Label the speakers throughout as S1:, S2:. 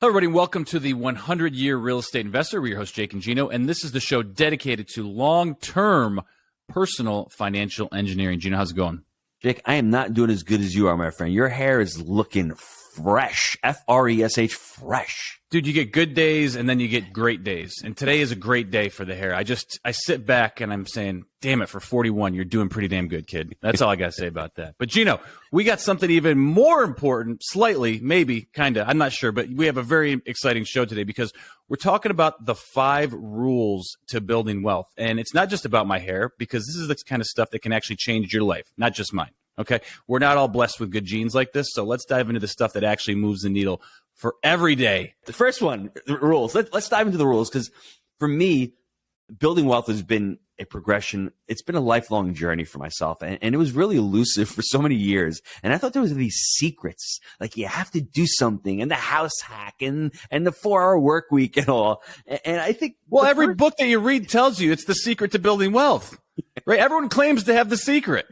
S1: Hello, everybody. Welcome to the 100-Year Real Estate Investor. We're your host, Jake and Gino, and this is the show dedicated to long-term personal financial engineering. Gino, how's it going?
S2: Jake, I am not doing as good as you are, my friend. Your hair is looking fresh. F-R-E-S-H, fresh.
S1: Dude, you get good days and then you get great days. And today is a great day for the hair. I sit back and I'm saying, damn it, for 41, you're doing pretty damn good, kid. That's all I got to say about that. But Gino, we got something even more important, slightly, maybe, kind of, I'm not sure, but we have a very exciting show today because we're talking about the 5 rules to building wealth. And it's not just about my hair, because this is the kind of stuff that can actually change your life, not just mine. Okay, we're not all blessed with good genes like this, so let's dive into the stuff that actually moves the needle for every day.
S2: The first one, the rules. Let's dive into the rules, because for me, building wealth has been a progression. It's been a lifelong journey for myself, and it was really elusive for so many years. And I thought there was these secrets, like you have to do something, and the house hack, and the 4-hour work week and all. And I think,
S1: well, every book that you read tells you it's the secret to building wealth, right? Everyone claims to have the secret.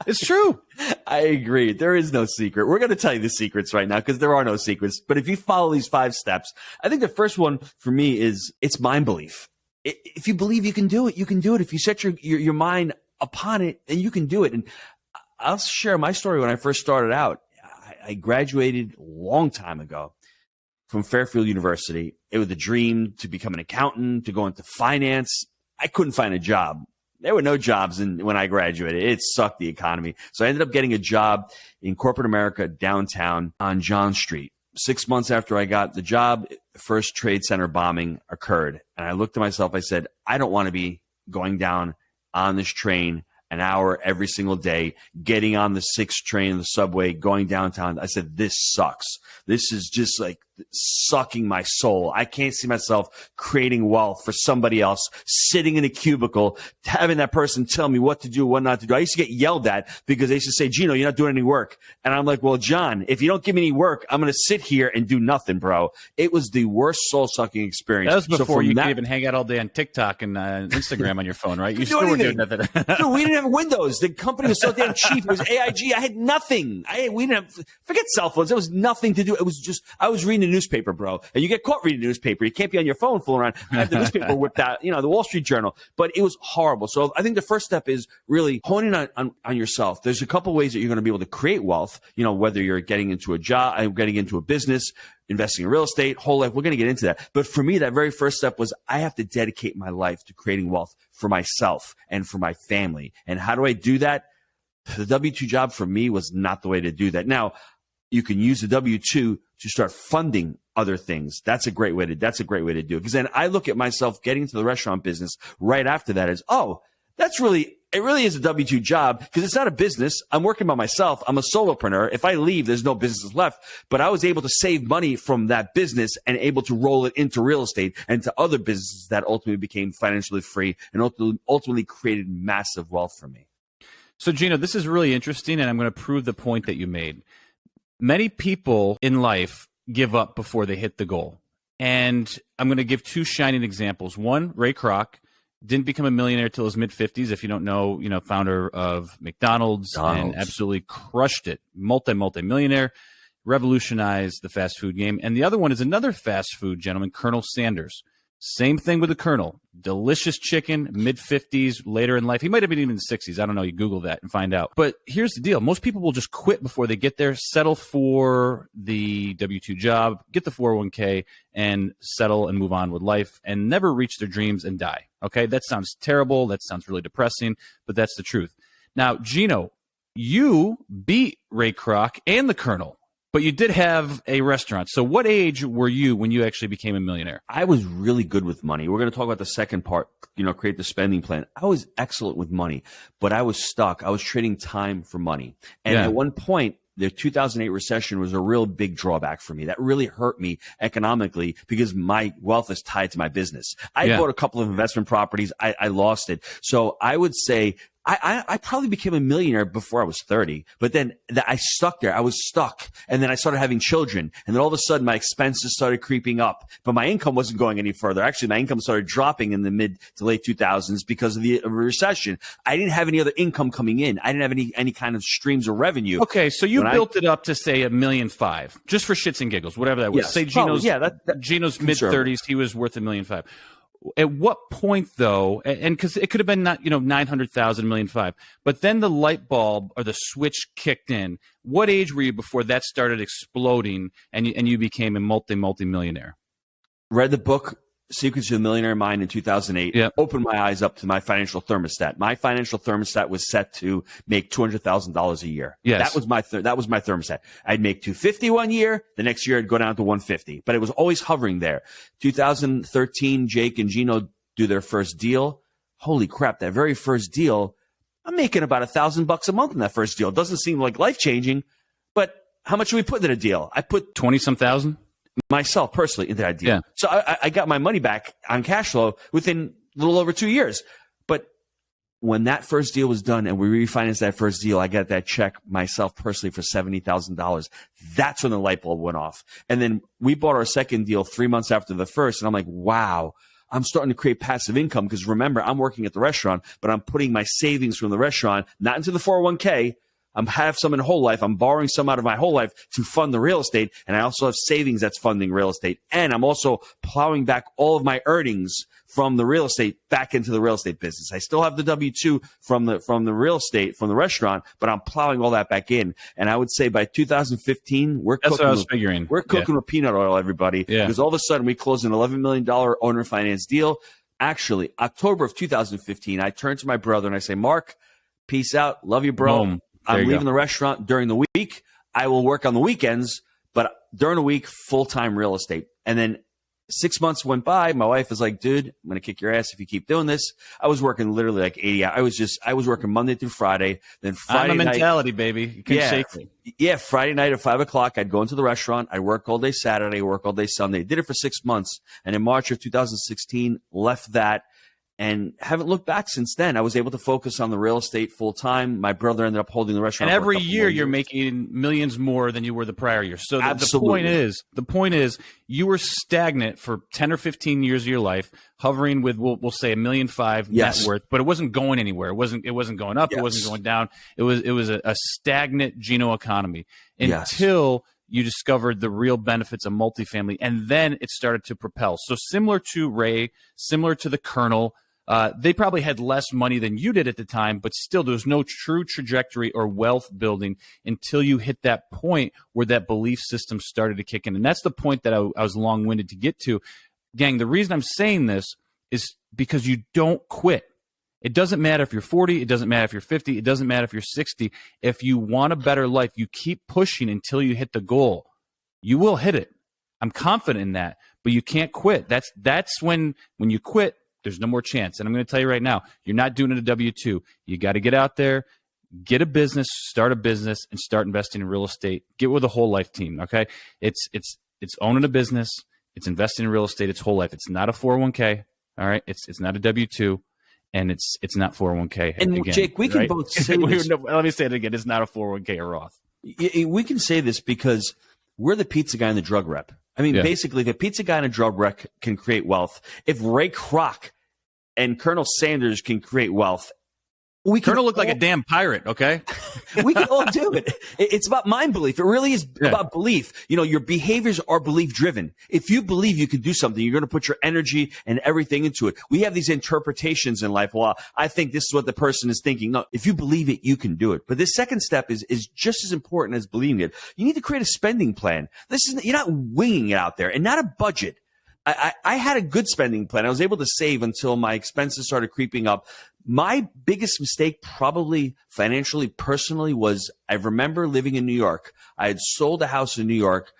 S1: It's true.
S2: I agree. There is no secret. We're going to tell you the secrets right now because there are no secrets. But if you follow these 5 steps, I think the first one for me is it's mind belief. If you believe you can do it, you can do it. If you set your mind upon it, then you can do it. And I'll share my story. When I first started out, I graduated a long time ago from Fairfield University. It was a dream to become an accountant, to go into finance. I couldn't find a job. There were no jobs when I graduated. It sucked, the economy. So I ended up getting a job in corporate America downtown on John Street. 6 months after I got the job, the first Trade Center bombing occurred. And I looked at myself, I said, I don't want to be going down on this train an hour every single day, getting on the 6th train, the subway, going downtown. I said, this sucks. This is just like sucking my soul. I can't see myself creating wealth for somebody else, sitting in a cubicle, having that person tell me what to do, what not to do. I used to get yelled at because they used to say, Gino, you're not doing any work. And I'm like, well, John, if you don't give me any work, I'm going to sit here and do nothing, bro. It was the worst soul-sucking experience.
S1: That was before you could even hang out all day on TikTok and Instagram on your phone, right? You still were doing nothing.
S2: Dude, we didn't have Windows. The company was so damn cheap. It was AIG. I had nothing. We didn't have, forget cell phones. There was nothing to do. It was just, I was reading the newspaper, bro. And you get caught reading the newspaper. You can't be on your phone fooling around. I had the newspaper whipped out, the Wall Street Journal. But it was horrible. So I think the first step is really honing on yourself. There's a couple ways that you're going to be able to create wealth, whether you're getting into a job, getting into a business, investing in real estate, whole life. We're going to get into that. But for me, that very first step was I have to dedicate my life to creating wealth for myself and for my family. And how do I do that? The W-2 job for me was not the way to do that. Now, you can use the W-2 to start funding other things. That's a great way to do it. Because then I look at myself getting into the restaurant business right after that as, it really is a W-2 job because it's not a business. I'm working by myself. I'm a solopreneur. If I leave, there's no business left. But I was able to save money from that business and able to roll it into real estate and to other businesses that ultimately became financially free and ultimately created massive wealth for me.
S1: So, Gino, this is really interesting, and I'm going to prove the point that you made. Many people in life give up before they hit the goal. And I'm going to give 2 shining examples. One, Ray Kroc didn't become a millionaire till his mid-50s. If you don't know, founder of McDonald's. And absolutely crushed it. Multi-millionaire, revolutionized the fast food game. And the other one is another fast food gentleman, Colonel Sanders. Same thing with the Colonel. Delicious chicken, mid-50s, later in life. He might have been even in the 60s. I don't know. You Google that and find out. But here's the deal. Most people will just quit before they get there, settle for the W-2 job, get the 401k, and settle and move on with life and never reach their dreams and die. Okay? That sounds terrible. That sounds really depressing, but that's the truth. Now, Gino, you beat Ray Kroc and the Colonel. But you did have a restaurant. So what age were you when you actually became a millionaire?
S2: I was really good with money. We're going to talk about the second part, create the spending plan. I was excellent with money, but I was stuck. I was trading time for money. And at one point, the 2008 recession was a real big drawback for me. That really hurt me economically because my wealth is tied to my business. I bought a couple of investment properties. I lost it. So I would say I probably became a millionaire before I was 30, but then I stuck there. I was stuck. And then I started having children. And then all of a sudden my expenses started creeping up, but my income wasn't going any further. Actually, my income started dropping in the mid to late 2000s because of the recession. I didn't have any other income coming in. I didn't have any kind of streams of revenue.
S1: Okay. So you built it up to say $1.5 million, just for shits and giggles, whatever that was.
S2: Yes,
S1: say Gino's,
S2: Gino's
S1: mid 30s, he was worth $1.5 million. At what point, though, and because it could have been not 900,000, $1.5 million, but then the light bulb or the switch kicked in. What age were you before that started exploding and you became a multi-millionaire?
S2: Read the book Secrets of the Millionaire Mind in 2008.
S1: Yep.
S2: Opened my eyes up to my financial thermostat. My financial thermostat was set to make $200,000 a year.
S1: Yes.
S2: That was my thermostat. I'd make $250 one year. The next year I'd go down to $150, but it was always hovering there. 2013, Jake and Gino do their first deal. Holy crap. That very first deal, I'm making about $1,000 a month in that first deal. It doesn't seem like life changing, but how much are we putting in a deal? I put
S1: 20-some thousand
S2: myself personally into that deal.
S1: Yeah.
S2: So I got my money back on cash flow within a little over 2 years. But when that first deal was done and we refinanced that first deal, I got that check myself personally for $70,000. That's when the light bulb went off. And then we bought our second deal 3 months after the first. And I'm like, wow, I'm starting to create passive income because remember, I'm working at the restaurant, but I'm putting my savings from the restaurant, not into the 401k. I have some in whole life. I'm borrowing some out of my whole life to fund the real estate. And I also have savings that's funding real estate. And I'm also plowing back all of my earnings from the real estate back into the real estate business. I still have the W-2 from the real estate, from the restaurant, but I'm plowing all that back in. And I would say by 2015, we're
S1: That's
S2: cooking,
S1: what I was figuring.
S2: We're cooking with peanut oil, everybody.
S1: Yeah.
S2: Because all of a sudden we closed an $11 million owner finance deal. Actually, October of 2015, I turned to my brother and I say, Mark, peace out. Love you, bro.
S1: Boom.
S2: I'm leaving the restaurant during the week. I will work on the weekends, but during the week, full-time real estate. And then 6 months went by. My wife was like, dude, I'm going to kick your ass if you keep doing this. I was working literally like 80 hours. I was working Monday through Friday. Then Friday night.
S1: Mentality, baby. You can't shake me.
S2: Yeah. Friday night at 5 o'clock, I'd go into the restaurant. I'd work all day Saturday, work all day Sunday. Did it for 6 months. And in March of 2016, left that. And haven't looked back since then. I was able to focus on the real estate full time. My brother ended up holding the restaurant.
S1: And every year you're making millions more than you were the prior year. So the point is you were stagnant for 10 or 15 years of your life, hovering with, we'll say $1.5 million net worth, but it wasn't going anywhere. It wasn't going up. Yes. It wasn't going down. It was a stagnant Gino economy until you discovered the real benefits of multifamily. And then it started to propel. So similar to Ray, similar to the Colonel, they probably had less money than you did at the time, but still there was no true trajectory or wealth building until you hit that point where that belief system started to kick in. And that's the point that I was long-winded to get to. Gang, the reason I'm saying this is because you don't quit. It doesn't matter if you're 40. It doesn't matter if you're 50. It doesn't matter if you're 60. If you want a better life, you keep pushing until you hit the goal. You will hit it. I'm confident in that, but you can't quit. That's when you quit, there's no more chance. And I'm going to tell you right now, you're not doing it a W-2. You got to get out there, get a business, start a business, and start investing in real estate. Get with a whole life team, okay? It's owning a business. It's investing in real estate. It's whole life. It's not a 401k, all right? It's not a W-2, and it's not 401k.
S2: And again, Jake, we can both say this.
S1: Let me say it again. It's not a 401k or Roth.
S2: We can say this because we're the pizza guy and the drug rep. I mean, basically, if a pizza guy and a drug rep can create wealth, if Ray Kroc and Colonel Sanders can create wealth,
S1: Colonel looked like a damn pirate, okay?
S2: We can all do it. It's about mind belief. It really is about belief. You know, your behaviors are belief driven. If you believe you can do something, you're going to put your energy and everything into it. We have these interpretations in life. Well, I think this is what the person is thinking. No, if you believe it, you can do it. But this second step is just as important as believing it. You need to create a spending plan. You're not winging it out there, and not a budget. I had a good spending plan. I was able to save until my expenses started creeping up. My biggest mistake, probably financially, personally, was I remember living in New York. I had sold a house in New York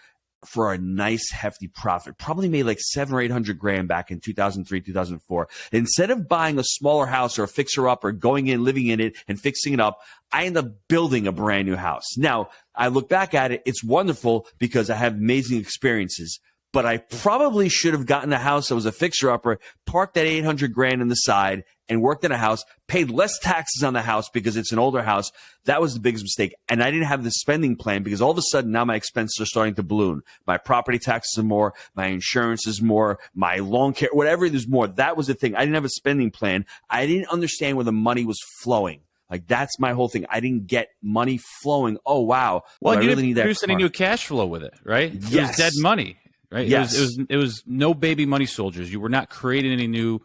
S2: for a nice hefty profit, probably made like $700,000 or $800,000 back in 2003, 2004. Instead of buying a smaller house or a fixer up or going in, living in it and fixing it up, I ended up building a brand new house. Now I look back at it. It's wonderful because I have amazing experiences. but I probably should have gotten a house that was a fixer-upper, parked that 800 grand on the side, and worked in a house, paid less taxes on the house because it's an older house. That was the biggest mistake. And I didn't have the spending plan because all of a sudden now my expenses are starting to balloon. My property taxes are more, my insurance is more, my lawn care, whatever, there's more. That was the thing. I didn't have a spending plan. I didn't understand where the money was flowing. Like, that's my whole thing. I didn't get money flowing. Oh, wow.
S1: Well,
S2: I
S1: you
S2: really
S1: didn't
S2: need that
S1: produce any
S2: car.
S1: new cash flow with it, right? It
S2: Yes.
S1: was dead money, right?
S2: Yes.
S1: It was no baby money soldiers. You were not creating any new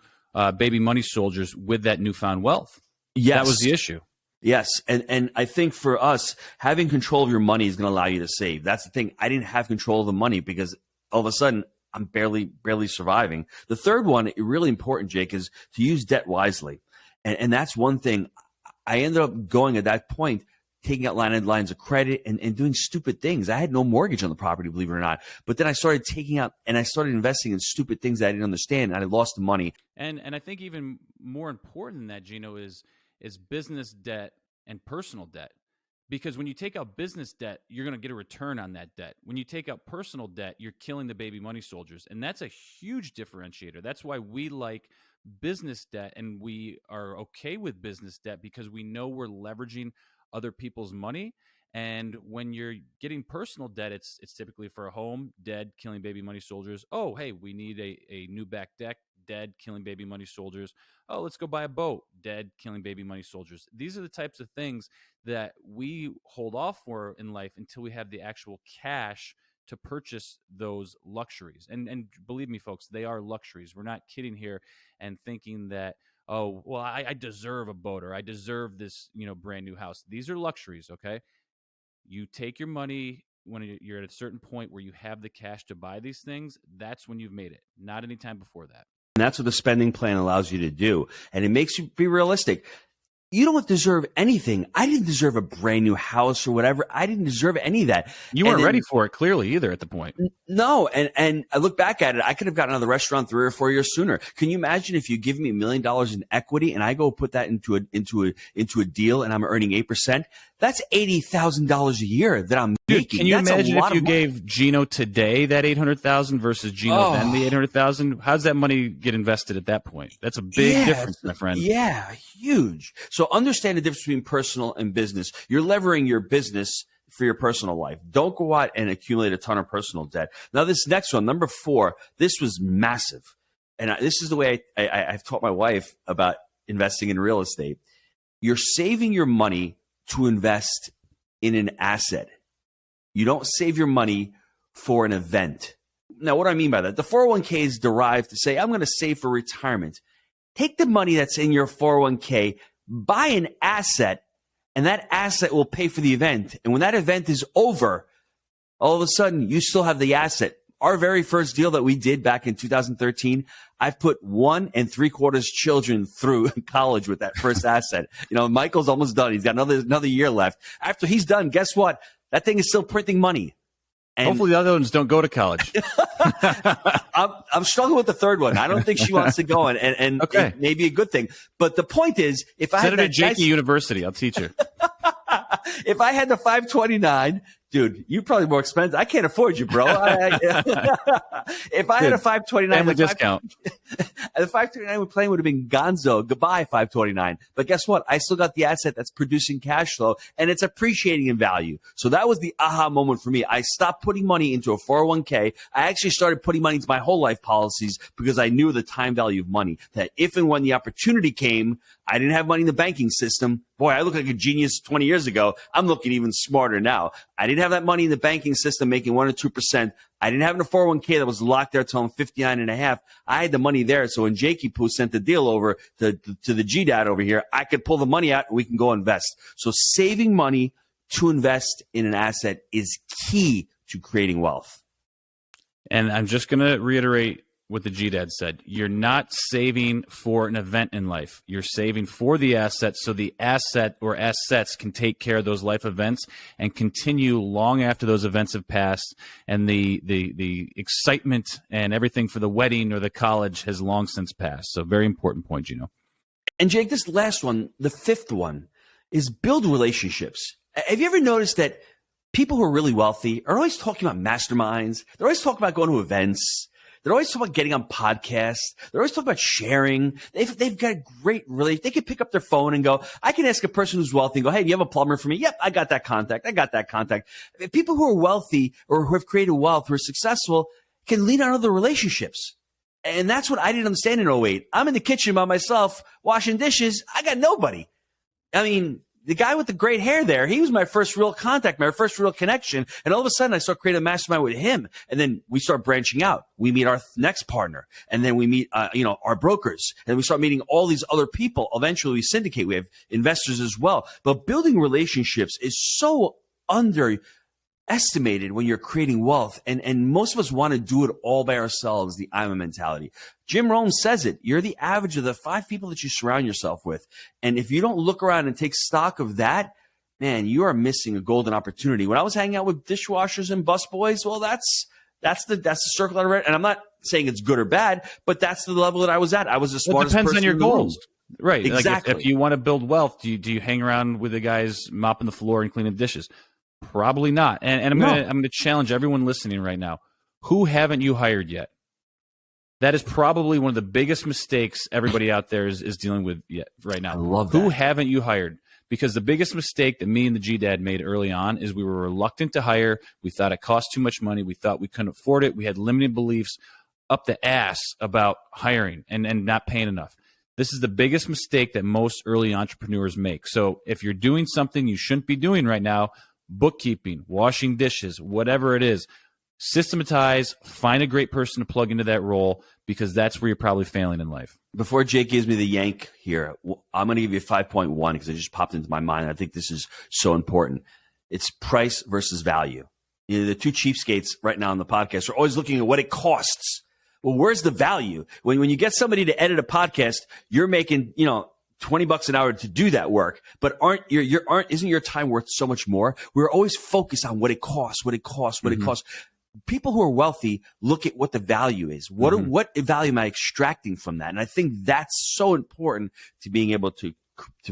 S1: baby money soldiers with that newfound wealth.
S2: Yes.
S1: That was the issue.
S2: Yes. And I think for us, having control of your money is going to allow you to save. That's the thing. I didn't have control of the money because all of a sudden I'm barely surviving. The third one, really important, Jake, is to use debt wisely. And that's one thing. I ended up going at that point, taking out lines of credit and doing stupid things. I had no mortgage on the property, believe it or not. But then I started taking out and I started investing in stupid things that I didn't understand. And I lost the money.
S1: And I think even more important than that, Gino, is business debt and personal debt. Because when you take out business debt, you're going to get a return on that debt. When you take out personal debt, you're killing the baby money soldiers. And that's a huge differentiator. That's why we like business debt and we are okay with business debt, because we know we're leveraging other people's money. And when you're getting personal debt, it's typically for a home, dead, killing baby money soldiers. Oh, hey, we need a new back deck, dead, killing baby money soldiers. Oh, let's go buy a boat, dead, killing baby money soldiers. These are the types of things that we hold off for in life until we have the actual cash to purchase those luxuries. And believe me, folks, they are luxuries. We're not kidding here and thinking that, oh, well, I deserve a boat or I deserve this, brand new house. These are luxuries, okay? You take your money when you're at a certain point where you have the cash to buy these things. That's when you've made it, not any time before that.
S2: And that's what the spending plan allows you to do. And it makes you be realistic. You don't deserve anything. I didn't deserve a brand new house or whatever. I didn't deserve any of that.
S1: You weren't ready for it, clearly, either at the point.
S2: No. And I look back at it. I could have gotten out of the restaurant 3 or 4 years sooner. Can you imagine if you give me $1 million in equity and I go put that into a deal and I'm earning 8%? That's $80,000 a year that I'm making.
S1: Can you
S2: That's
S1: imagine if you
S2: money.
S1: gave Gino today that $800,000 versus Gino then the $800,000? How's that money get invested at that point? That's a big difference, my friend.
S2: Yeah, huge. So understand the difference between personal and business. You're levering your business for your personal life. Don't go out and accumulate a ton of personal debt. Now, this next one, number 4, this was massive. And this is the way I've taught my wife about investing in real estate. You're saving your money to invest in an asset. You don't save your money for an event. Now, what do I mean by that? The 401k is derived to say, I'm going to save for retirement. Take the money that's in your 401k, buy an asset, and that asset will pay for the event. And when that event is over, all of a sudden, you still have the asset. Our very first deal that we did back in 2013, I've put 1 3/4 children through college with that first asset. Michael's almost done. He's got another year left. After he's done, guess what? That thing is still printing money. And
S1: hopefully the other ones don't go to college.
S2: I'm struggling with the third one. I don't think she wants to go, and
S1: okay.
S2: It may be a good thing. But the point is, if I
S1: Send
S2: had
S1: her to
S2: that
S1: Jakey University, I'll teach her.
S2: if I had the 529, dude, you're probably more expensive. I can't afford you, bro. If I had a 529,
S1: family discount.
S2: The 529 we're playing would have been gonzo. Goodbye, 529. But guess what? I still got the asset that's producing cash flow, and it's appreciating in value. So that was the aha moment for me. I stopped putting money into a 401k. I actually started putting money into my whole life policies because I knew the time value of money, that if and when the opportunity came, I didn't have money in the banking system. Boy, I looked like a genius 20 years ago. I'm looking even smarter now. I didn't have that money in the banking system making 1 or 2%. I didn't have a 401k that was locked there till I'm 59 and a half. I had the money there. So when Jakey Poo sent the deal over to the G-Dad over here, I could pull the money out and we can go invest. So saving money to invest in an asset is key to creating wealth.
S1: And I'm just going to reiterate what the G-Dad said. You're not saving for an event in life. You're saving for the asset so the asset or assets can take care of those life events and continue long after those events have passed and the excitement and everything for the wedding or the college has long since passed. So very important point, Gino.
S2: And Jake, this last one, the 5th one, is build relationships. Have you ever noticed that people who are really wealthy are always talking about masterminds. They're always talking about going to events. They're always talking about getting on podcasts. They're always talking about sharing. They've got a great relationship. They can pick up their phone and go, I can ask a person who's wealthy and go, hey, do you have a plumber for me? Yep, I got that contact. I got that contact. People who are wealthy or who have created wealth, who are successful, can lean on other relationships. And that's what I didn't understand in '08. I'm in the kitchen by myself, washing dishes. I got nobody. I mean, the guy with the great hair there, he was my first real contact, my first real connection. And all of a sudden, I start creating a mastermind with him. And then we start branching out. We meet our next partner. And then we meet, our brokers. And we start meeting all these other people. Eventually, we syndicate. We have investors as well. But building relationships is so underestimated when you're creating wealth. And most of us want to do it all by ourselves, the I'm a mentality. Jim Rohn says it. You're the average of the 5 people that you surround yourself with. And if you don't look around and take stock of that, man, you are missing a golden opportunity. When I was hanging out with dishwashers and busboys, well, that's the circle I read. And I'm not saying it's good or bad, but that's the level that I was at. I was the smartest person.
S1: It depends on your goals. Right.
S2: Exactly.
S1: Like if you want to build wealth, do you hang around with the guys mopping the floor and cleaning dishes? Probably not. And I'm gonna challenge everyone listening right now. Who haven't you hired yet? That is probably one of the biggest mistakes everybody out there is dealing with right now.
S2: I love that.
S1: Who haven't you hired? Because the biggest mistake that me and the G-Dad made early on is we were reluctant to hire. We thought it cost too much money. We thought we couldn't afford it. We had limited beliefs up the ass about hiring and not paying enough. This is the biggest mistake that most early entrepreneurs make. So if you're doing something you shouldn't be doing right now, bookkeeping, washing dishes, whatever it is, systematize, find a great person to plug into that role, because that's where you're probably failing in life.
S2: Before Jake gives me the yank here, I'm going to give you 5.1 because it just popped into my mind. I think this is so important. It's price versus value. You know, the two cheapskates right now on the podcast are always looking at what it costs. Well, where's the value? When you get somebody to edit a podcast, you're making, $20 an hour to do that work, but isn't your time worth so much more? We're always focused on what it costs. People who are wealthy look at what the value is. What value am I extracting from that? And I think that's so important to being able to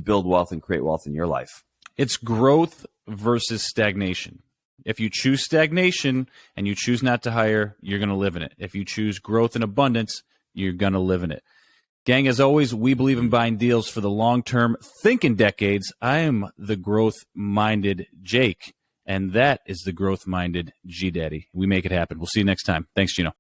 S2: build wealth and create wealth in your life.
S1: It's growth versus stagnation. If you choose stagnation and you choose not to hire, you're going to live in it. If you choose growth and abundance, you're going to live in it. Gang, as always, we believe in buying deals for the long term. Think in decades. I am the growth-minded Jake, and that is the growth-minded G-Daddy. We make it happen. We'll see you next time. Thanks, Gino.